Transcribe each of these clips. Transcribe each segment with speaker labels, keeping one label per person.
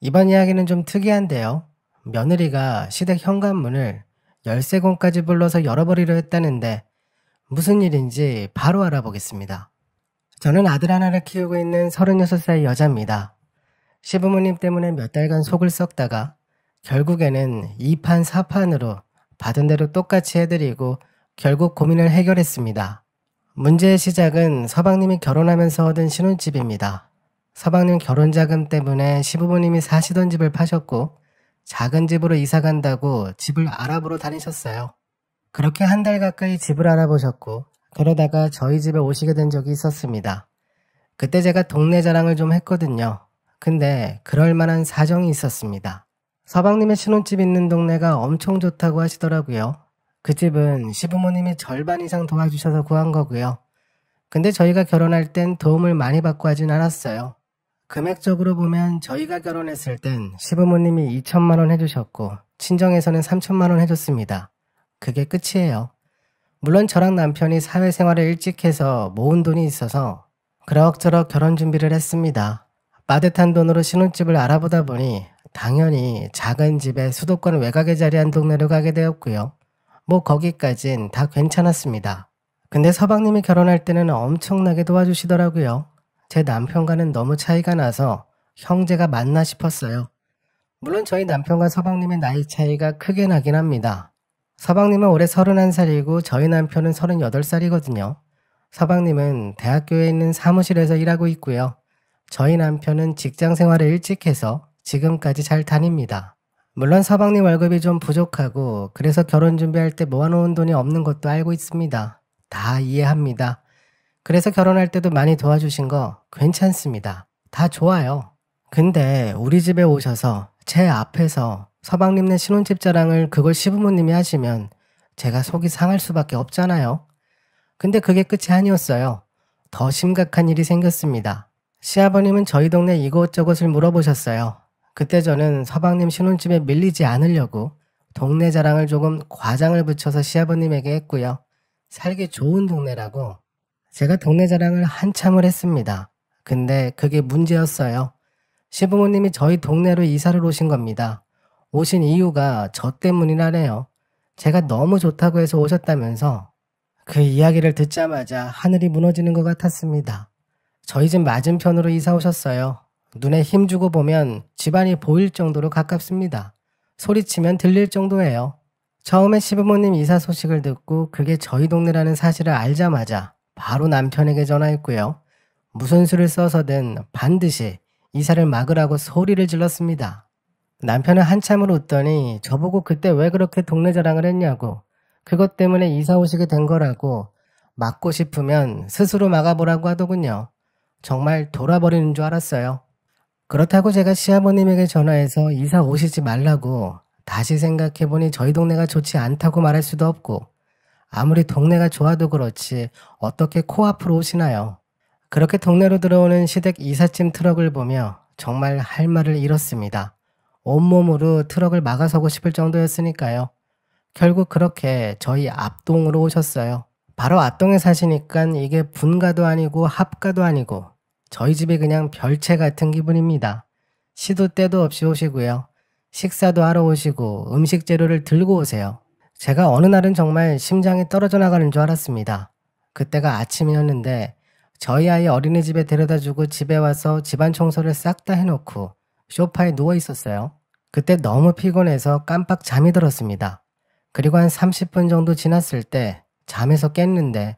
Speaker 1: 이번 이야기는 좀 특이한데요. 며느리가 시댁 현관문을 열쇠공까지 불러서 열어버리려 했다는데 무슨 일인지 바로 알아보겠습니다. 저는 아들 하나를 키우고 있는 36살 여자입니다. 시부모님 때문에 몇 달간 속을 썩다가 결국에는 2판 4판으로 받은 대로 똑같이 해드리고 결국 고민을 해결했습니다. 문제의 시작은 서방님이 결혼하면서 얻은 신혼집입니다. 서방님 결혼자금 때문에 시부모님이 사시던 집을 파셨고 작은 집으로 이사 간다고 집을 알아보러 다니셨어요. 그렇게 한 달 가까이 집을 알아보셨고 그러다가 저희 집에 오시게 된 적이 있었습니다. 그때 제가 동네 자랑을 좀 했거든요. 근데 그럴 만한 사정이 있었습니다. 서방님의 신혼집 있는 동네가 엄청 좋다고 하시더라고요. 그 집은 시부모님이 절반 이상 도와주셔서 구한 거고요. 근데 저희가 결혼할 땐 도움을 많이 받고 하진 않았어요. 금액적으로 보면 저희가 결혼했을 땐 시부모님이 2천만 원 해주셨고 친정에서는 3천만 원 해줬습니다. 그게 끝이에요. 물론 저랑 남편이 사회생활을 일찍 해서 모은 돈이 있어서 그럭저럭 결혼 준비를 했습니다. 빠듯한 돈으로 신혼집을 알아보다 보니 당연히 작은 집에 수도권 외곽에 자리한 동네로 가게 되었고요. 뭐 거기까진 다 괜찮았습니다. 근데 서방님이 결혼할 때는 엄청나게 도와주시더라고요. 제 남편과는 너무 차이가 나서 형제가 맞나 싶었어요. 물론 저희 남편과 서방님의 나이 차이가 크게 나긴 합니다. 서방님은 올해 31살이고 저희 남편은 38살이거든요. 서방님은 대학교에 있는 사무실에서 일하고 있고요. 저희 남편은 직장 생활을 일찍 해서 지금까지 잘 다닙니다. 물론 서방님 월급이 좀 부족하고 그래서 결혼 준비할 때 모아놓은 돈이 없는 것도 알고 있습니다. 다 이해합니다. 그래서 결혼할 때도 많이 도와주신 거 괜찮습니다. 다 좋아요. 근데 우리 집에 오셔서 제 앞에서 서방님네 신혼집 자랑을 그걸 시부모님이 하시면 제가 속이 상할 수밖에 없잖아요. 근데 그게 끝이 아니었어요. 더 심각한 일이 생겼습니다. 시아버님은 저희 동네 이곳저곳을 물어보셨어요. 그때 저는 서방님 신혼집에 밀리지 않으려고 동네 자랑을 조금 과장을 붙여서 시아버님에게 했고요. 살기 좋은 동네라고 제가 동네 자랑을 한참을 했습니다. 근데 그게 문제였어요. 시부모님이 저희 동네로 이사를 오신 겁니다. 오신 이유가 저 때문이라네요. 제가 너무 좋다고 해서 오셨다면서 그 이야기를 듣자마자 하늘이 무너지는 것 같았습니다. 저희 집 맞은편으로 이사 오셨어요. 눈에 힘주고 보면 집안이 보일 정도로 가깝습니다. 소리치면 들릴 정도예요. 처음에 시부모님 이사 소식을 듣고 그게 저희 동네라는 사실을 알자마자 바로 남편에게 전화했고요. 무슨 수를 써서든 반드시 이사를 막으라고 소리를 질렀습니다. 남편은 한참을 웃더니 저보고 그때 왜 그렇게 동네 자랑을 했냐고, 그것 때문에 이사 오시게 된 거라고, 막고 싶으면 스스로 막아보라고 하더군요. 정말 돌아버리는 줄 알았어요. 그렇다고 제가 시아버님에게 전화해서 이사 오시지 말라고 다시 생각해보니 저희 동네가 좋지 않다고 말할 수도 없고 아무리 동네가 좋아도 그렇지 어떻게 코앞으로 오시나요? 그렇게 동네로 들어오는 시댁 이삿짐 트럭을 보며 정말 할 말을 잃었습니다. 온몸으로 트럭을 막아서고 싶을 정도였으니까요. 결국 그렇게 저희 앞동으로 오셨어요. 바로 앞동에 사시니까 이게 분가도 아니고 합가도 아니고 저희 집이 그냥 별채 같은 기분입니다. 시도 때도 없이 오시고요. 식사도 하러 오시고 음식 재료를 들고 오세요. 제가 어느 날은 정말 심장이 떨어져 나가는 줄 알았습니다. 그때가 아침이었는데 저희 아이 어린이집에 데려다주고 집에 와서 집안 청소를 싹 다 해놓고 소파에 누워 있었어요. 그때 너무 피곤해서 깜빡 잠이 들었습니다. 그리고 한 30분 정도 지났을 때 잠에서 깼는데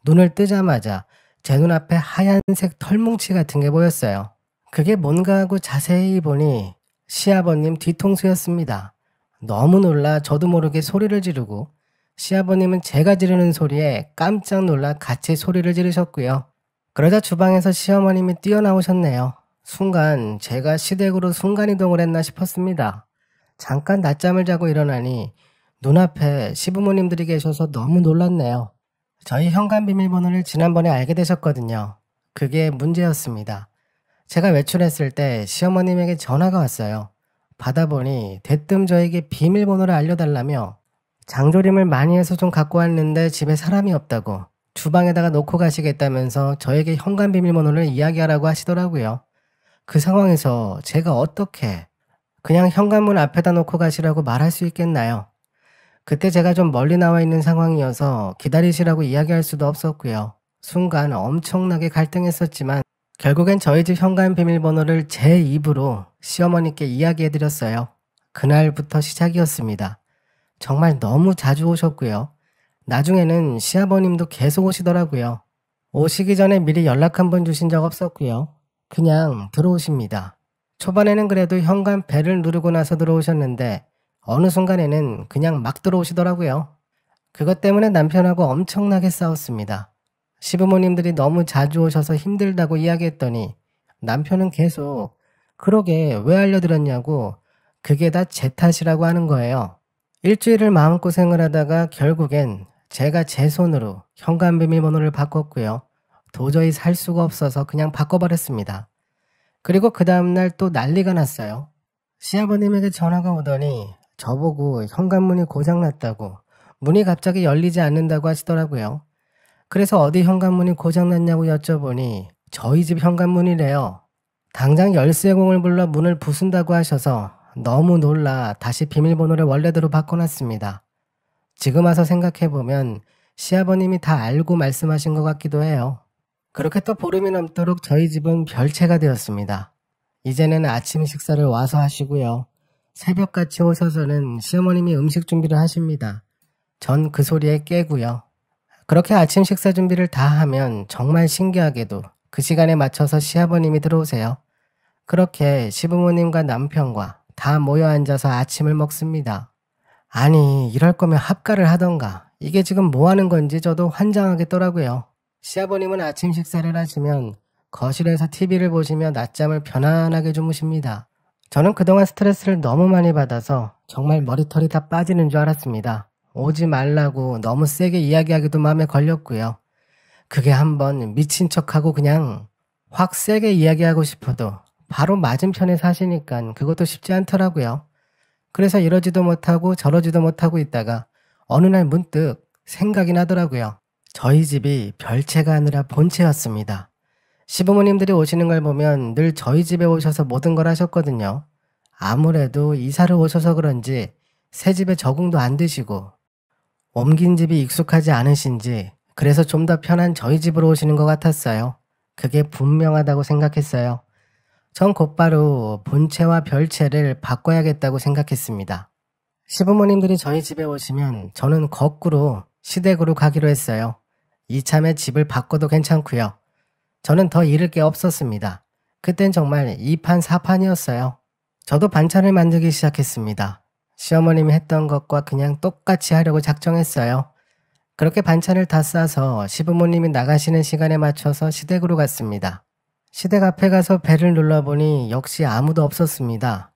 Speaker 1: 눈을 뜨자마자 제 눈앞에 하얀색 털뭉치 같은 게 보였어요. 그게 뭔가 하고 자세히 보니 시아버님 뒤통수였습니다. 너무 놀라 저도 모르게 소리를 지르고 시아버님은 제가 지르는 소리에 깜짝 놀라 같이 소리를 지르셨고요. 그러자 주방에서 시어머님이 뛰어나오셨네요. 순간 제가 시댁으로 순간이동을 했나 싶었습니다. 잠깐 낮잠을 자고 일어나니 눈앞에 시부모님들이 계셔서 너무 놀랐네요. 저희 현관 비밀번호를 지난번에 알게 되셨거든요. 그게 문제였습니다. 제가 외출했을 때 시어머님에게 전화가 왔어요. 받아보니 대뜸 저에게 비밀번호를 알려달라며 장조림을 많이 해서 좀 갖고 왔는데 집에 사람이 없다고 주방에다가 놓고 가시겠다면서 저에게 현관 비밀번호를 이야기하라고 하시더라고요. 그 상황에서 제가 어떻게 그냥 현관문 앞에다 놓고 가시라고 말할 수 있겠나요? 그때 제가 좀 멀리 나와 있는 상황이어서 기다리시라고 이야기할 수도 없었고요. 순간 엄청나게 갈등했었지만 결국엔 저희 집 현관 비밀번호를 제 입으로 시어머니께 이야기해드렸어요. 그날부터 시작이었습니다. 정말 너무 자주 오셨고요. 나중에는 시아버님도 계속 오시더라고요. 오시기 전에 미리 연락 한 번 주신 적 없었고요. 그냥 들어오십니다. 초반에는 그래도 현관 벨을 누르고 나서 들어오셨는데 어느 순간에는 그냥 막 들어오시더라고요. 그것 때문에 남편하고 엄청나게 싸웠습니다. 시부모님들이 너무 자주 오셔서 힘들다고 이야기했더니 남편은 계속 그러게 왜 알려드렸냐고 그게 다 제 탓이라고 하는 거예요. 일주일을 마음고생을 하다가 결국엔 제가 제 손으로 현관 비밀번호를 바꿨고요. 도저히 살 수가 없어서 그냥 바꿔버렸습니다. 그리고 그 다음날 또 난리가 났어요. 시아버님에게 전화가 오더니 저보고 현관문이 고장났다고 문이 갑자기 열리지 않는다고 하시더라고요. 그래서 어디 현관문이 고장났냐고 여쭤보니 저희 집 현관문이래요. 당장 열쇠공을 불러 문을 부순다고 하셔서 너무 놀라 다시 비밀번호를 원래대로 바꿔놨습니다. 지금 와서 생각해보면 시아버님이 다 알고 말씀하신 것 같기도 해요. 그렇게 또 보름이 넘도록 저희 집은 별채가 되었습니다. 이제는 아침 식사를 와서 하시고요. 새벽같이 오셔서는 시어머님이 음식 준비를 하십니다. 전 그 소리에 깨고요. 그렇게 아침 식사 준비를 다 하면 정말 신기하게도 그 시간에 맞춰서 시아버님이 들어오세요. 그렇게 시부모님과 남편과 다 모여 앉아서 아침을 먹습니다. 아니, 이럴 거면 합가를 하던가. 이게 지금 뭐 하는 건지 저도 환장하겠더라고요. 시아버님은 아침 식사를 하시면 거실에서 TV를 보시며 낮잠을 편안하게 주무십니다. 저는 그동안 스트레스를 너무 많이 받아서 정말 머리털이 다 빠지는 줄 알았습니다. 오지 말라고 너무 세게 이야기하기도 마음에 걸렸고요. 그게 한번 미친 척하고 그냥 확 세게 이야기하고 싶어도 바로 맞은편에 사시니까 그것도 쉽지 않더라고요. 그래서 이러지도 못하고 저러지도 못하고 있다가 어느 날 문득 생각이 나더라고요. 저희 집이 별채가 아니라 본채였습니다. 시부모님들이 오시는 걸 보면 늘 저희 집에 오셔서 모든 걸 하셨거든요. 아무래도 이사를 오셔서 그런지 새 집에 적응도 안 되시고 옮긴 집이 익숙하지 않으신지 그래서 좀 더 편한 저희 집으로 오시는 것 같았어요. 그게 분명하다고 생각했어요. 전 곧바로 본채와 별채를 바꿔야겠다고 생각했습니다. 시부모님들이 저희 집에 오시면 저는 거꾸로 시댁으로 가기로 했어요. 이참에 집을 바꿔도 괜찮고요. 저는 더 잃을 게 없었습니다. 그땐 정말 2판 4판이었어요. 저도 반찬을 만들기 시작했습니다. 시어머님이 했던 것과 그냥 똑같이 하려고 작정했어요. 그렇게 반찬을 다 싸서 시부모님이 나가시는 시간에 맞춰서 시댁으로 갔습니다. 시댁 앞에 가서 벨을 눌러보니 역시 아무도 없었습니다.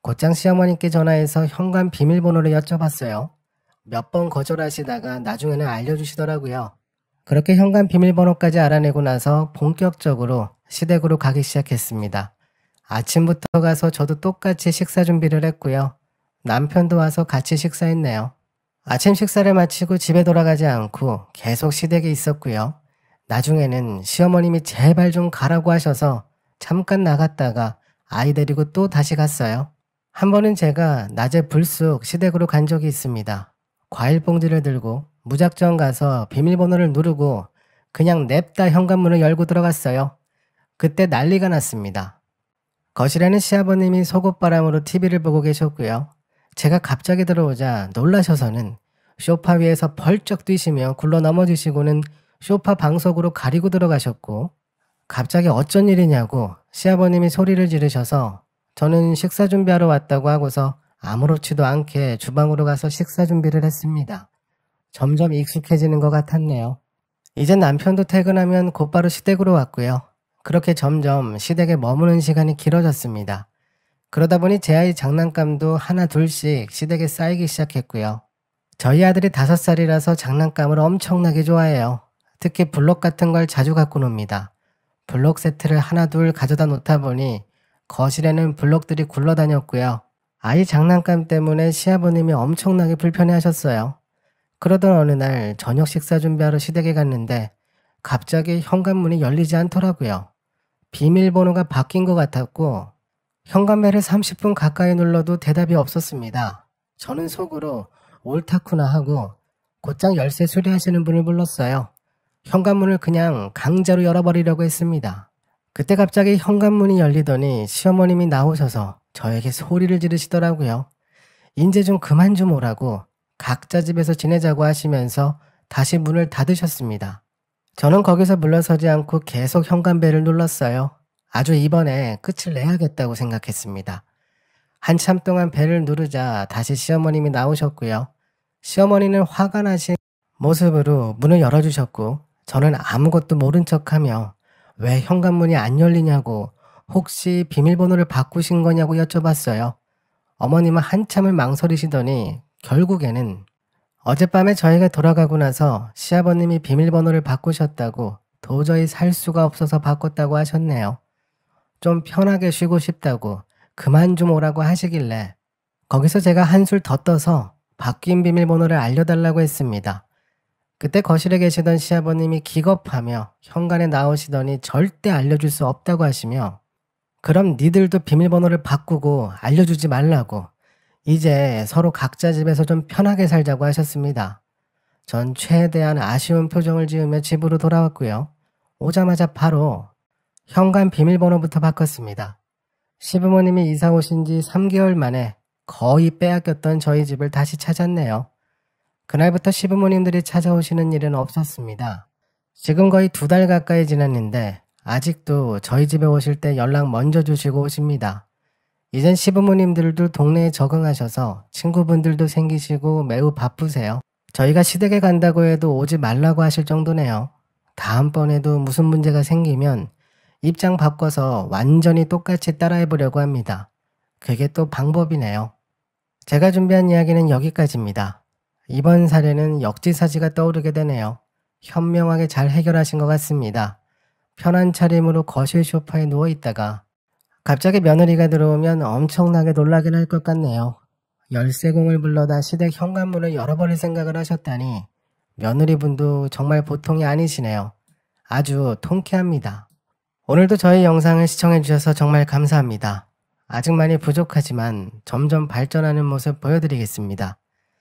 Speaker 1: 곧장 시어머니께 전화해서 현관 비밀번호를 여쭤봤어요. 몇 번 거절하시다가 나중에는 알려주시더라고요. 그렇게 현관 비밀번호까지 알아내고 나서 본격적으로 시댁으로 가기 시작했습니다. 아침부터 가서 저도 똑같이 식사 준비를 했고요. 남편도 와서 같이 식사했네요. 아침 식사를 마치고 집에 돌아가지 않고 계속 시댁에 있었고요. 나중에는 시어머님이 제발 좀 가라고 하셔서 잠깐 나갔다가 아이 데리고 또 다시 갔어요. 한 번은 제가 낮에 불쑥 시댁으로 간 적이 있습니다. 과일 봉지를 들고 무작정 가서 비밀번호를 누르고 그냥 냅다 현관문을 열고 들어갔어요. 그때 난리가 났습니다. 거실에는 시아버님이 속옷바람으로 TV를 보고 계셨고요. 제가 갑자기 들어오자 놀라셔서는 소파 위에서 벌쩍 뛰시며 굴러 넘어지시고는 소파 방석으로 가리고 들어가셨고 갑자기 어쩐 일이냐고 시아버님이 소리를 지르셔서 저는 식사 준비하러 왔다고 하고서 아무렇지도 않게 주방으로 가서 식사 준비를 했습니다. 점점 익숙해지는 것 같았네요. 이젠 남편도 퇴근하면 곧바로 시댁으로 왔고요. 그렇게 점점 시댁에 머무는 시간이 길어졌습니다. 그러다 보니 제 아이 장난감도 하나 둘씩 시댁에 쌓이기 시작했고요. 저희 아들이 5살이라서 장난감을 엄청나게 좋아해요. 특히 블록 같은 걸 자주 갖고 놉니다. 블록 세트를 하나 둘 가져다 놓다 보니 거실에는 블록들이 굴러다녔고요. 아이 장난감 때문에 시아버님이 엄청나게 불편해하셨어요. 그러던 어느 날 저녁 식사 준비하러 시댁에 갔는데 갑자기 현관문이 열리지 않더라고요. 비밀번호가 바뀐 것 같았고 현관벨을 30분 가까이 눌러도 대답이 없었습니다. 저는 속으로 옳다구나 하고 곧장 열쇠 수리하시는 분을 불렀어요. 현관문을 그냥 강제로 열어버리려고 했습니다. 그때 갑자기 현관문이 열리더니 시어머님이 나오셔서 저에게 소리를 지르시더라고요. 인제 좀 그만 좀 오라고 각자 집에서 지내자고 하시면서 다시 문을 닫으셨습니다. 저는 거기서 물러서지 않고 계속 현관벨을 눌렀어요. 아주 이번에 끝을 내야겠다고 생각했습니다. 한참 동안 벨을 누르자 다시 시어머님이 나오셨고요. 시어머니는 화가 나신 모습으로 문을 열어주셨고 저는 아무것도 모른 척하며 왜 현관문이 안 열리냐고 혹시 비밀번호를 바꾸신 거냐고 여쭤봤어요. 어머님은 한참을 망설이시더니 결국에는 어젯밤에 저희가 돌아가고 나서 시아버님이 비밀번호를 바꾸셨다고 도저히 살 수가 없어서 바꿨다고 하셨네요. 좀 편하게 쉬고 싶다고 그만 좀 오라고 하시길래 거기서 제가 한술 더 떠서 바뀐 비밀번호를 알려달라고 했습니다. 그때 거실에 계시던 시아버님이 기겁하며 현관에 나오시더니 절대 알려줄 수 없다고 하시며 그럼 니들도 비밀번호를 바꾸고 알려주지 말라고 이제 서로 각자 집에서 좀 편하게 살자고 하셨습니다. 전 최대한 아쉬운 표정을 지으며 집으로 돌아왔고요. 오자마자 바로 현관 비밀번호부터 바꿨습니다. 시부모님이 이사 오신 지 3개월 만에 거의 빼앗겼던 저희 집을 다시 찾았네요. 그날부터 시부모님들이 찾아오시는 일은 없었습니다. 지금 거의 2달 가까이 지났는데 아직도 저희 집에 오실 때 연락 먼저 주시고 오십니다. 이젠 시부모님들도 동네에 적응하셔서 친구분들도 생기시고 매우 바쁘세요. 저희가 시댁에 간다고 해도 오지 말라고 하실 정도네요. 다음번에도 무슨 문제가 생기면 입장 바꿔서 완전히 똑같이 따라해보려고 합니다. 그게 또 방법이네요. 제가 준비한 이야기는 여기까지입니다. 이번 사례는 역지사지가 떠오르게 되네요. 현명하게 잘 해결하신 것 같습니다. 편한 차림으로 거실 소파에 누워있다가 갑자기 며느리가 들어오면 엄청나게 놀라긴 할 것 같네요. 열쇠공을 불러다 시댁 현관문을 열어버릴 생각을 하셨다니 며느리분도 정말 보통이 아니시네요. 아주 통쾌합니다. 오늘도 저희 영상을 시청해주셔서 정말 감사합니다. 아직 많이 부족하지만 점점 발전하는 모습 보여드리겠습니다.